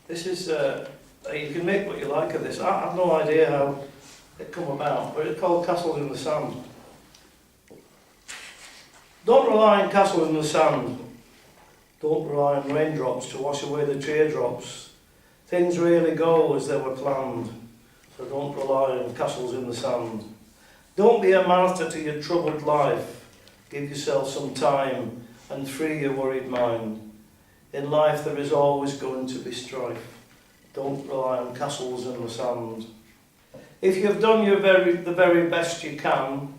This is, you can make what you like of this. I have no idea how it come about, but it's called Castles in the Sand. Don't rely on castles in the sand. Don't rely on raindrops to wash away the teardrops. Things really go as they were planned, so don't rely on castles in the sand. Don't be a master to your troubled life. Give yourself some time and free your worried mind. In life there is always going to be strife. Don't rely on castles in the sand. If you've done the very best you can,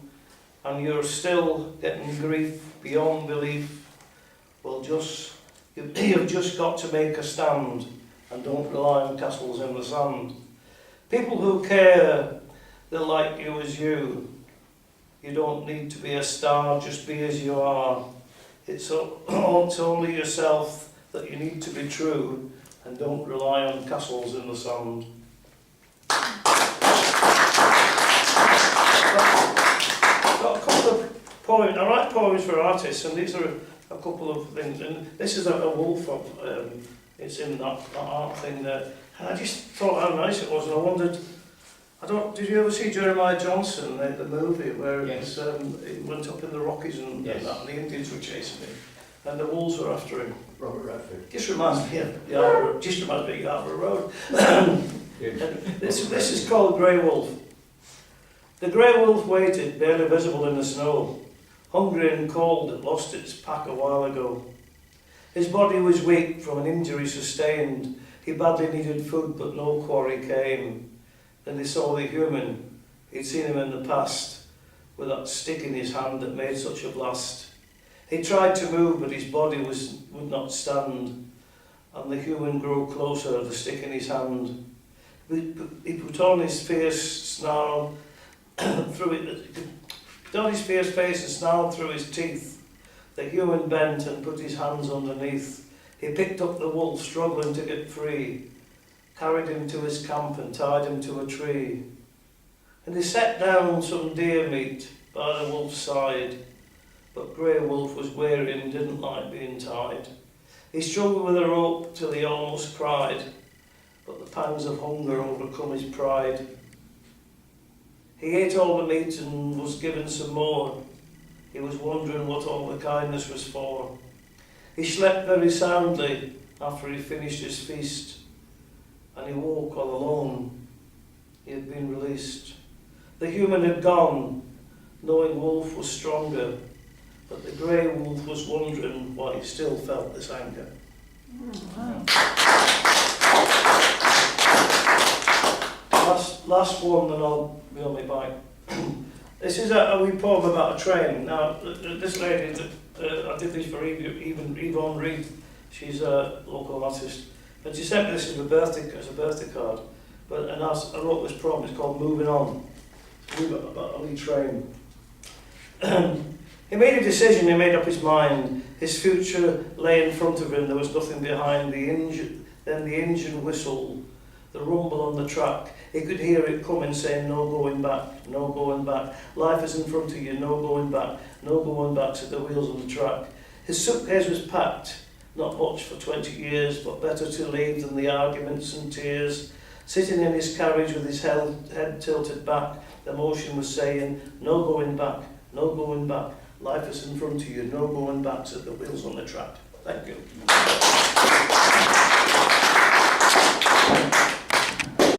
and you're still getting grief beyond belief, well, you've just got to make a stand, and don't rely on castles in the sand. People who care, they're like you as you. You don't need to be a star, just be as you are. It's only yourself that you need to be true, and don't rely on castles in the sand. Got a couple of poems. I write poems for artists, and these are a couple of things. And this is a wolf. It's in that art thing there. And I just thought how nice it was, and I wondered. Did you ever see Jeremiah Johnson, the movie, where Yes. he went up in the Rockies and, Yes. and the Indians were chasing him, and the wolves were after him? Robert Redford. Just reminds me of Yarborough Road. And this is called Grey Wolf. The grey wolf waited, barely visible in the snow, hungry and cold, it lost its pack a while ago. His body was weak from an injury sustained. He badly needed food, but no quarry came. Then they saw the human. He'd seen him in the past, with that stick in his hand that made such a blast. He tried to move, but his body would not stand, and the human grew closer, the stick in his hand. He put on his fierce snarl through it. Put on his fierce face and snarled through his teeth. The human bent and put his hands underneath. He picked up the wolf, struggling to get free, carried him to his camp and tied him to a tree. And he set down some deer meat by the wolf's side, but Grey Wolf was weary and didn't like being tied. He struggled with a rope till he almost cried, but the pangs of hunger overcome his pride. He ate all the meat and was given some more. He was wondering what all the kindness was for. He slept very soundly after he finished his feast, and he woke all alone. He had been released. The human had gone, knowing Wolf was stronger, but the Grey Wolf was wondering why he still felt this anger. Wow. Last one, then I'll be on my bike. This is a wee poem about a train. Now, this lady, I did this for Yvonne Reed. She's a local artist. And she sent me this as a birthday card. And I wrote this poem. It's called Moving On. It's about a wee train. He made a decision, he made up his mind. His future lay in front of him, there was nothing behind. Then the engine whistled, the rumble on the track. He could hear it coming, saying, no going back, no going back. Life is in front of you, no going back, no going back, said the wheels on the track. His suitcase was packed, not much for 20 years, but better to leave than the arguments and tears. Sitting in his carriage with his head tilted back, the motion was saying, no going back, no going back. Life is in front of you, no going back, said the wheels on the track. Thank you.